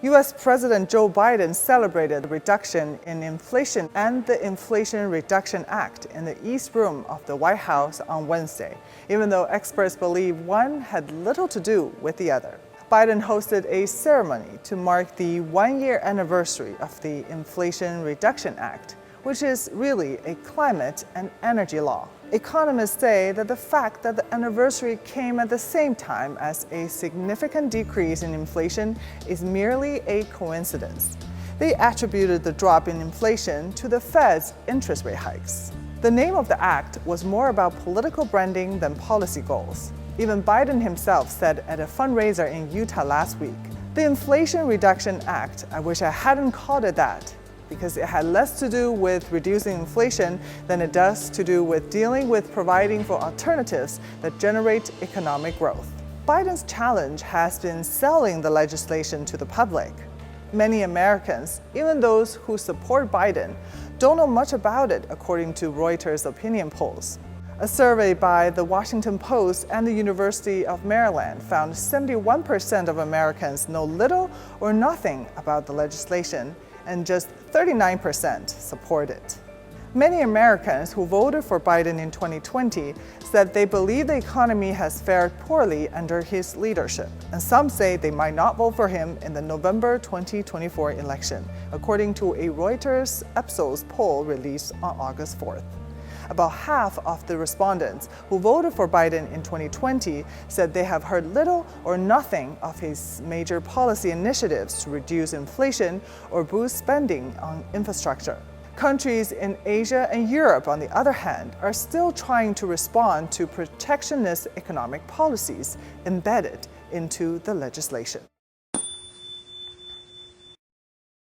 U.S. President Joe Biden celebrated the reduction in inflation and the Inflation Reduction Act in the East Room of the White House on Wednesday, even though experts believe one had little to do with the other. Biden hosted a ceremony to mark the one-year anniversary of the Inflation Reduction Act, which is really a climate and energy law. Economists say that the fact that the anniversary came at the same time as a significant decrease in inflation is merely a coincidence. They attributed the drop in inflation to the Fed's interest rate hikes. The name of the act was more about political branding than policy goals. Even Biden himself said at a fundraiser in Utah last week, "The Inflation Reduction Act, I wish I hadn't called it that, because it had less to do with reducing inflation than it does to do with dealing with providing for alternatives that generate economic growth." Biden's challenge has been selling the legislation to the public. Many Americans, even those who support Biden, don't know much about it, according to Reuters opinion polls. A survey by The Washington Post and the University of Maryland found 71% of Americans know little or nothing about the legislation, and just 39% support it. Many Americans who voted for Biden in 2020 said they believe the economy has fared poorly under his leadership, and some say they might not vote for him in the November 2024 election, according to a Reuters Ipsos poll released on August 4th. About half of the respondents who voted for Biden in 2020 said they have heard little or nothing of his major policy initiatives to reduce inflation or boost spending on infrastructure. Countries in Asia and Europe, on the other hand, are still trying to respond to protectionist economic policies embedded into the legislation.